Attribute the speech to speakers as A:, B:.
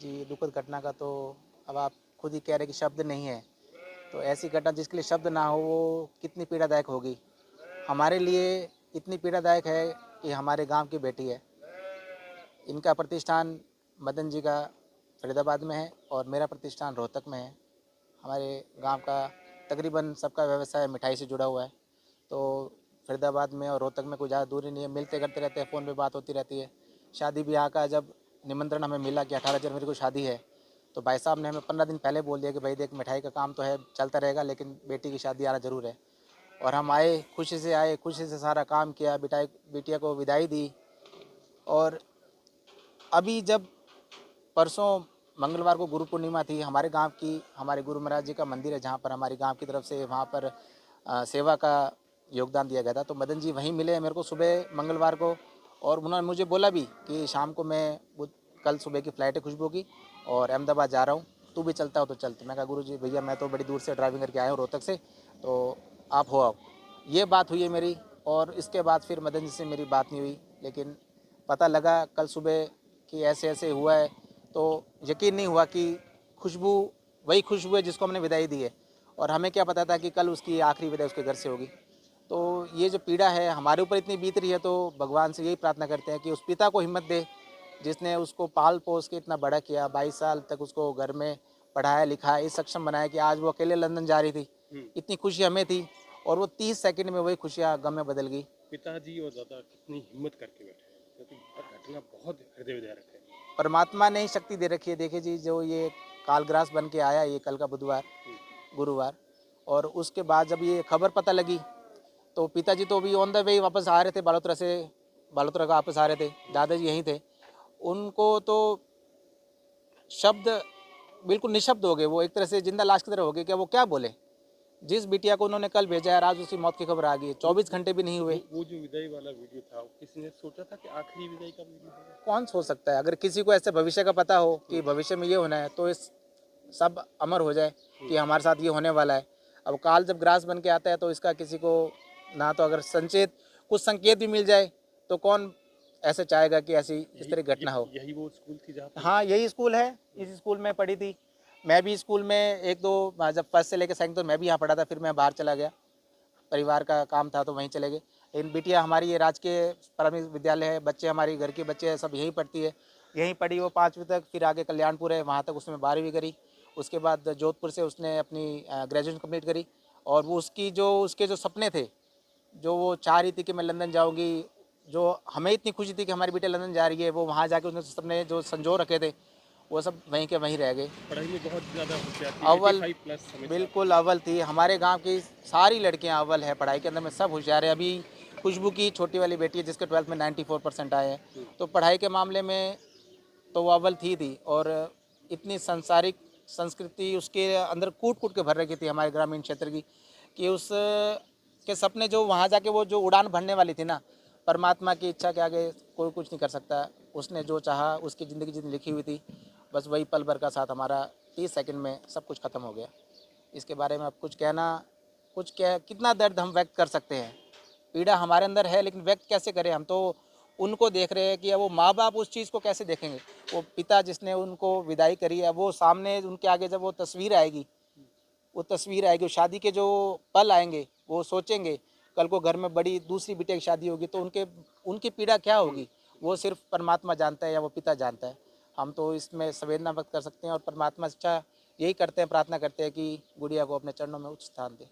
A: जी, दुखद घटना का तो अब आप खुद ही कह रहे हैं कि शब्द नहीं है। तो ऐसी घटना जिसके लिए शब्द ना हो वो कितनी पीड़ादायक होगी। हमारे लिए इतनी पीड़ादायक है कि हमारे गाँव की बेटी है। इनका प्रतिष्ठान मदन जी का फरीदाबाद में है और मेरा प्रतिष्ठान रोहतक में है। हमारे गाँव का तकरीबन सबका व्यवसाय मिठाई से जुड़ा हुआ है। तो फरीदाबाद में और रोहतक में कोई ज़्यादा दूरी नहीं है, मिलते करते रहते हैं, फ़ोन पे बात होती रहती है। शादी ब्याह का जब निमंत्रण हमें मिला कि 18 जनवरी को शादी है, तो भाई साहब ने हमें 15 दिन पहले बोल दिया कि भाई देख मिठाई का काम तो है, चलता रहेगा लेकिन बेटी की शादी आना ज़रूर है। और हम आए, खुशी से सारा काम किया, बिटिया को विदाई दी। और अभी जब परसों मंगलवार को गुरु पूर्णिमा थी, हमारे गांव की हमारे गुरु महाराज जी का मंदिर है जहां पर हमारी गांव की तरफ से वहां पर सेवा का योगदान दिया गया था। तो मदन जी वहीं मिले मेरे को सुबह मंगलवार को, और उन्होंने मुझे बोला भी कि शाम को मैं कल सुबह की फ़्लाइट है खुशबू की और अहमदाबाद जा रहा हूँ, तू भी चलता हो तो चल। तो मैं कहा गुरु जी भैया मैं तो बड़ी दूर से ड्राइविंग करके आया हूँ रोहतक से, तो आप हो आओ। ये बात हुई है मेरी, और इसके बाद फिर मदन जी से मेरी बात नहीं हुई। लेकिन पता लगा कल सुबह कि ऐसे ऐसे हुआ है, तो यकीन नहीं हुआ कि खुशबू वही खुशबू है जिसको हमने विदाई दी है। और हमें क्या पता था कि कल उसकी आखिरी विदाई उसके घर से होगी। तो ये जो पीड़ा है हमारे ऊपर इतनी बीत रही है, तो भगवान से यही प्रार्थना करते हैं कि उस पिता को हिम्मत दे जिसने उसको पाल पोस के इतना बड़ा किया, 22 साल तक उसको घर में पढ़ाया लिखाया, इस सक्षम बनाया कि आज वो अकेले लंदन जा रही थी। इतनी खुशी हमें थी और वो 30 सेकंड में वही खुशियाँ गम में बदल गई।
B: पिताजी और दादा कितनी हिम्मत करके बैठे हैं, क्योंकि घटना बहुत हृदय विदारक है।
A: परमात्मा ने ही शक्ति दे रखी है। देखिए जी, जो ये कालग्रास बन के आया ये कल का बुधवार गुरुवार, और उसके बाद जब ये खबर पता लगी तो पिताजी तो अभी ऑन द वे वापस आ रहे थे, बालोतरा का वापस आ रहे थे, दादाजी यहीं थे। उनको तो शब्द बिल्कुल निशब्द हो गए, वो एक तरह से जिंदा लाश की तरह हो गए। क्या वो क्या बोले, जिस बिटिया को उन्होंने कल भेजा है आज उसकी मौत की खबर आ गई है, 24 घंटे भी नहीं हुए।
B: वो जो विदाई वाला वीडियो था, किसी ने सोचा था कि आखिरी विदाई का वीडियो होगा?
A: कौन सोच सकता है, अगर किसी को ऐसे भविष्य का पता हो कि भविष्य में ये होना है तो इस सब अमर हो जाए कि हमारे साथ ये होने वाला है। अब काल जब ग्रास बन के आता है तो इसका किसी को ना, तो अगर संचेत कुछ संकेत भी मिल जाए तो कौन ऐसे चाहेगा कि ऐसी इस तरह घटना हो।
B: यही वो स्कूल थी जहाँ पे?
A: हाँ यही स्कूल है, इस स्कूल में पढ़ी थी। मैं भी स्कूल में एक दो जब फर्स्ट से लेकर सेकंड तो मैं भी यहाँ पढ़ा था, फिर मैं बाहर चला गया, परिवार का काम था तो वहीं चले गए। लेकिन बिटिया हमारी ये राजकीय प्राथमिक विद्यालय है, बच्चे हमारी घर के बच्चे हैं सब यहीं पढ़ती है, यहीं पढ़ी वो 5वीं तक, फिर आगे कल्याणपुर है वहाँ तक उसने 12वीं करी। उसके बाद जोधपुर से उसने अपनी ग्रेजुएशन कंप्लीट करी। और वो उसके जो सपने थे, जो वो चाह रही थी कि मैं लंदन जाऊँगी, जो हमें इतनी खुशी थी कि हमारी बेटी लंदन जा रही है, वो वहाँ जाके उसने सपने जो संजो रखे थे वो सब वहीं के वहीं रह गए।
B: पढ़ाई में बहुत ज़्यादा होशियार थी,
A: अव्वल
B: 85 प्लस हमेशा।
A: बिल्कुल अव्वल थी, हमारे गांव की सारी लड़कियां अव्वल है पढ़ाई के अंदर में, सब होशियार है। अभी खुशबू की छोटी वाली बेटी है जिसके 12th में 94% आए हैं, तो पढ़ाई के मामले में तो वो अव्वल थी। और इतनी सांसारिक संस्कृति उसके अंदर कूट कूट के भर रखी थी हमारे ग्रामीण क्षेत्र की, कि उस के सपने जो वहाँ जाके वो जो उड़ान भरने वाली थी ना, परमात्मा की इच्छा के आगे कोई कुछ नहीं कर सकता। उसने जो चाहा उसकी ज़िंदगी जितनी लिखी हुई थी, बस वही पल भर का साथ हमारा 30 सेकंड में सब कुछ ख़त्म हो गया। इसके बारे में अब कुछ कहना, कितना दर्द हम व्यक्त कर सकते हैं। पीड़ा हमारे अंदर है लेकिन व्यक्त कैसे करें, हम तो उनको देख रहे हैं कि अब वो माँ बाप उस चीज़ को कैसे देखेंगे। वो पिता जिसने उनको विदाई करी है, वो सामने उनके आगे जब वो तस्वीर आएगी, वो शादी के जो पल आएंगे, वो सोचेंगे कल को घर में बड़ी दूसरी बिटिया की शादी होगी तो उनकी पीड़ा क्या होगी, वो सिर्फ परमात्मा जानता है या वो पिता जानता है। हम तो इसमें संवेदना व्यक्त कर सकते हैं और परमात्मा से यही करते हैं, प्रार्थना करते हैं कि गुड़िया को अपने चरणों में उच्च स्थान दे।